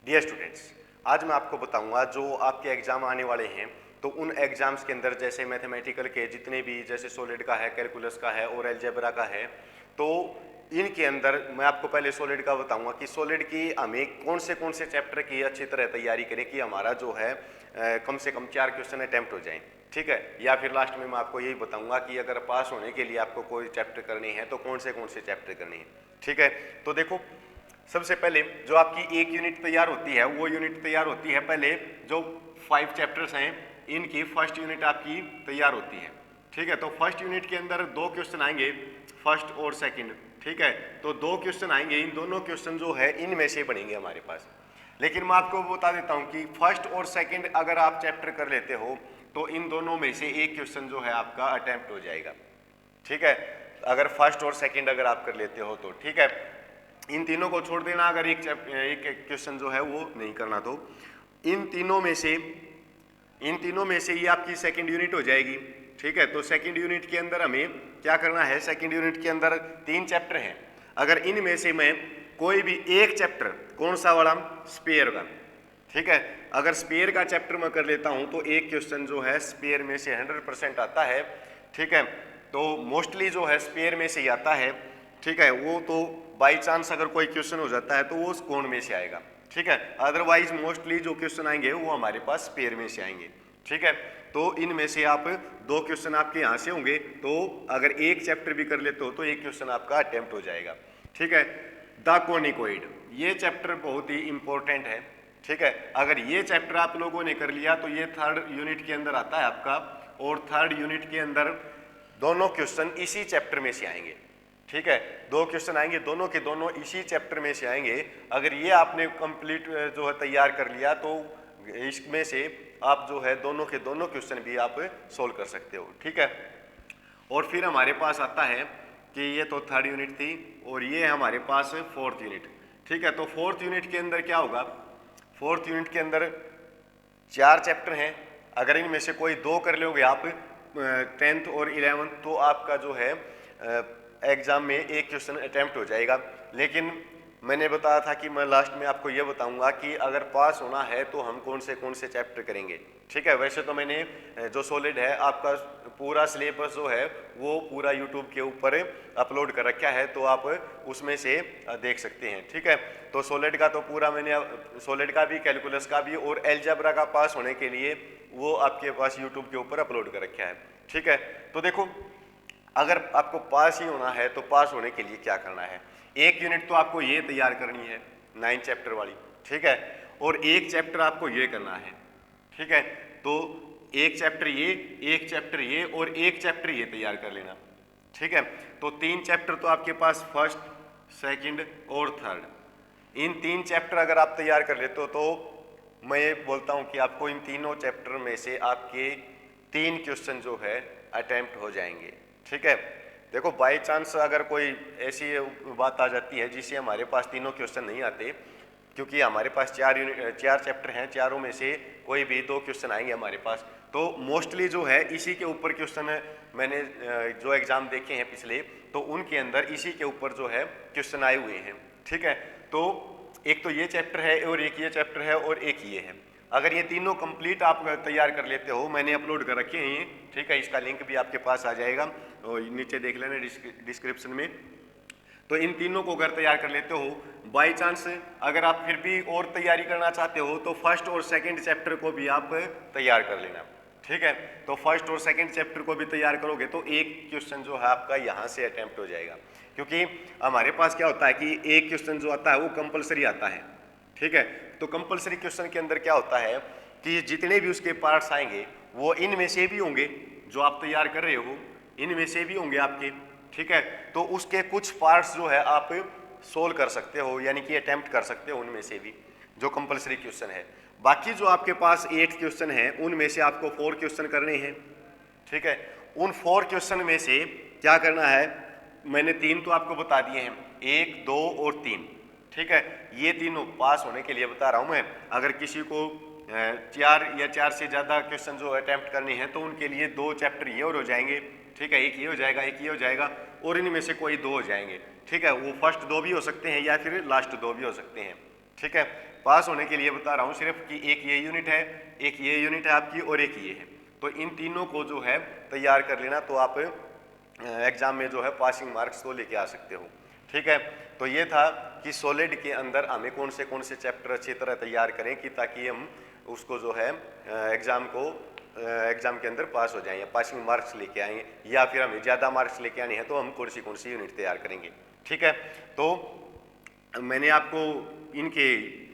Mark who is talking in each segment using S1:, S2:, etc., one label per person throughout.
S1: Dear students, आज मैं आपको बताऊंगा जो आपके एग्जाम आने वाले हैं तो उन एग्जाम्स के अंदर जैसे मैथमेटिकल के जितने भी जैसे सॉलिड का है, कैलकुलस का है और अलजेब्रा का है, तो इनके अंदर मैं आपको पहले सॉलिड का बताऊंगा कि सॉलिड की हमें कौन से चैप्टर की अच्छी तरह तैयारी करें कि हमारा जो है कम से कम 4 क्वेश्चन अटेम्प्ट हो जाएं, ठीक है। या फिर लास्ट में मैं आपको यही बताऊंगा कि अगर पास होने के लिए आपको कोई चैप्टर करने हैं तो कौन से चैप्टर करने हैं, ठीक है। तो देखो, सबसे पहले जो आपकी एक यूनिट तैयार होती है वो यूनिट तैयार होती है पहले जो 5 चैप्टर्स हैं इनकी फर्स्ट यूनिट आपकी तैयार होती है, ठीक है। तो फर्स्ट यूनिट के अंदर 2 क्वेश्चन आएंगे, फर्स्ट और सेकंड, ठीक है। तो 2 क्वेश्चन आएंगे, इन दोनों क्वेश्चन जो है इनमें से बनेंगे हमारे पास। लेकिन मैं आपको बता देता हूं कि फर्स्ट और सेकंड अगर आप चैप्टर कर लेते हो तो इन दोनों में से एक क्वेश्चन जो है आपका अटेम्प्ट हो जाएगा, ठीक है। अगर फर्स्ट और सेकंड अगर आप कर लेते हो तो ठीक है, इन तीनों को छोड़ देना, अगर एक क्वेश्चन जो है वो नहीं करना तो इन तीनों में से ये आपकी सेकंड यूनिट हो जाएगी, ठीक है। तो सेकंड यूनिट के अंदर हमें क्या करना है, सेकंड यूनिट के अंदर 3 चैप्टर हैं, अगर इनमें से मैं कोई भी एक चैप्टर, कौन सा वाला, स्पेयर का, ठीक है, अगर स्पेयर का चैप्टर मैं कर लेता हूं तो एक क्वेश्चन जो है स्पेयर में से 100% आता है, ठीक है। तो मोस्टली जो है स्पेयर में से ही आता है, ठीक है। वो तो बाई चांस अगर कोई क्वेश्चन हो जाता है तो वो उस कोण में से आएगा, ठीक है। अदरवाइज मोस्टली जो क्वेश्चन आएंगे वो हमारे पास स्पेयर में से आएंगे, ठीक है। तो इनमें से आप 2 क्वेश्चन आपके यहाँ से होंगे, तो अगर एक चैप्टर भी कर लेते हो तो एक क्वेश्चन आपका अटेम्प्ट हो जाएगा, ठीक है। द कोनिकोइड, ये चैप्टर बहुत ही इंपॉर्टेंट है, ठीक है। अगर ये चैप्टर आप लोगों ने कर लिया तो ये 3rd यूनिट के अंदर आता है आपका, और 3rd यूनिट के अंदर दोनों क्वेश्चन इसी चैप्टर में से आएंगे, ठीक है। 2 क्वेश्चन आएंगे, दोनों के दोनों इसी चैप्टर में से आएंगे। अगर ये आपने कंप्लीट जो है तैयार कर लिया तो इसमें से आप जो है दोनों के दोनों क्वेश्चन भी आप सोल्व कर सकते हो, ठीक है। और फिर हमारे पास आता है कि ये तो 3rd यूनिट थी और ये हमारे पास 4th यूनिट, ठीक है। तो 4th यूनिट के अंदर क्या होगा, 4th यूनिट के अंदर 4 चैप्टर हैं, अगर इनमें से कोई 2 कर लोगे आप 10th और 11th तो आपका जो है एग्जाम में एक क्वेश्चन अटेम्प्ट हो जाएगा। लेकिन मैंने बताया था कि मैं लास्ट में आपको ये बताऊंगा कि अगर पास होना है तो हम कौन से चैप्टर करेंगे, ठीक है। वैसे तो मैंने जो सॉलिड है आपका पूरा सिलेबस जो है वो पूरा यूट्यूब के ऊपर अपलोड कर रखा है, तो आप उसमें से देख सकते हैं, ठीक है। तो सॉलिड का तो पूरा मैंने, सॉलिड का भी, कैलकुलस का भी और अलजेब्रा का पास होने के लिए वो आपके पास यूट्यूब के ऊपर अपलोड कर रखा है, ठीक है। तो देखो, अगर आपको पास ही होना है तो पास होने के लिए क्या करना है, एक यूनिट तो आपको ये तैयार करनी है 9 चैप्टर वाली, ठीक है, और एक चैप्टर आपको ये करना है, ठीक है। तो एक चैप्टर ये, एक चैप्टर ये और एक चैप्टर ये तैयार कर लेना, ठीक है। तो 3 चैप्टर तो आपके पास फर्स्ट, सेकंड और 3rd, इन 3 चैप्टर अगर आप तैयार कर लेते हो तो मैं ये बोलता हूँ कि आपको इन तीनों चैप्टर में से आपके 3 क्वेश्चन जो है अटेम्प्ट हो जाएंगे, ठीक है। देखो, बाय चांस अगर कोई ऐसी बात आ जाती है जिससे हमारे पास तीनों क्वेश्चन नहीं आते, क्योंकि हमारे पास 4 चैप्टर हैं, चारों में से कोई भी 2 क्वेश्चन आएंगे हमारे पास, तो मोस्टली जो है इसी के ऊपर क्वेश्चन, मैंने जो एग्जाम देखे हैं पिछले, तो उनके अंदर इसी के ऊपर जो है क्वेश्चन आए हुए हैं, ठीक है। तो एक तो ये चैप्टर है और एक ये चैप्टर है और एक ये है, अगर ये तीनों कंप्लीट आप तैयार कर लेते हो, मैंने अपलोड कर रखे हैं ये, ठीक है, इसका लिंक भी आपके पास आ जाएगा और नीचे देख लेना डिस्क्रिप्शन में। तो इन तीनों को अगर तैयार कर लेते हो, बाय चांस अगर आप फिर भी और तैयारी करना चाहते हो तो फर्स्ट और सेकंड चैप्टर को भी आप तैयार कर लेना, ठीक है। तो फर्स्ट और सेकंड चैप्टर को भी तैयार करोगे तो एक क्वेश्चन जो है आपका यहाँ से अटेम्प्ट हो जाएगा, क्योंकि हमारे पास क्या होता है कि एक क्वेश्चन जो आता है वो कंपलसरी आता है, ठीक है। तो कंपलसरी क्वेश्चन के अंदर क्या होता है कि जितने भी उसके पार्ट्स आएंगे वो इनमें से भी होंगे, जो आप तैयार कर रहे हो इनमें से भी होंगे आपके, ठीक है। तो उसके कुछ पार्ट्स जो है आप सोल्व कर सकते हो, यानी कि अटेम्प्ट कर सकते हो उनमें से भी, जो कंपलसरी क्वेश्चन है। बाकी जो आपके पास 8 क्वेश्चन है उनमें से आपको 4 क्वेश्चन करने हैं, ठीक है। उन 4 क्वेश्चन में से क्या करना है, मैंने 3 तो आपको बता दिए हैं, 1, 2 और 3, ठीक है। ये तीनों पास होने के लिए बता रहा हूं मैं। अगर किसी को 4 या 4 से ज़्यादा क्वेश्चन जो अटेम्प्ट करने हैं तो उनके लिए 2 चैप्टर ये और हो जाएंगे, ठीक है, एक ये हो जाएगा, एक ये हो जाएगा और इनमें से कोई 2 हो जाएंगे, ठीक है। वो फर्स्ट 2 भी हो सकते हैं या फिर लास्ट 2 भी हो सकते हैं, ठीक है। पास होने के लिए बता रहा हूँ सिर्फ कि एक ये यूनिट है, एक ये यूनिट है आपकी और एक ये है, तो इन तीनों को जो है तैयार कर लेना, तो आप एग्जाम में जो है पासिंग मार्क्स तो लेके आ सकते हो। ठीक है, तो ये था कि सॉलिड के अंदर हमें कौन से चैप्टर अच्छी तरह तैयार करें कि ताकि हम उसको जो है एग्जाम के अंदर पास हो जाएं या पासिंग मार्क्स लेके आएँ, या फिर हमें ज़्यादा मार्क्स लेके आने हैं तो हम कौन सी यूनिट तैयार करेंगे। ठीक है, तो मैंने आपको इनके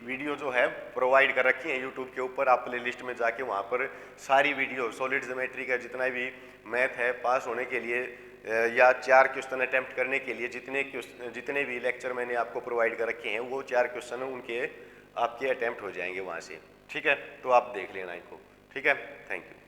S1: वीडियो जो है प्रोवाइड कर रखी है यूट्यूब के ऊपर, आप प्ले लिस्ट में जाके वहाँ पर सारी वीडियो सॉलिड ज्योमेट्री का जितना भी मैथ है पास होने के लिए या 4 क्वेश्चन अटेम्प्ट करने के लिए जितने भी लेक्चर मैंने आपको प्रोवाइड कर रखे हैं वो 4 क्वेश्चन उनके आपके अटेम्प्ट हो जाएंगे वहाँ से। ठीक है, तो आप देख लेना इनको। ठीक है, थैंक यू।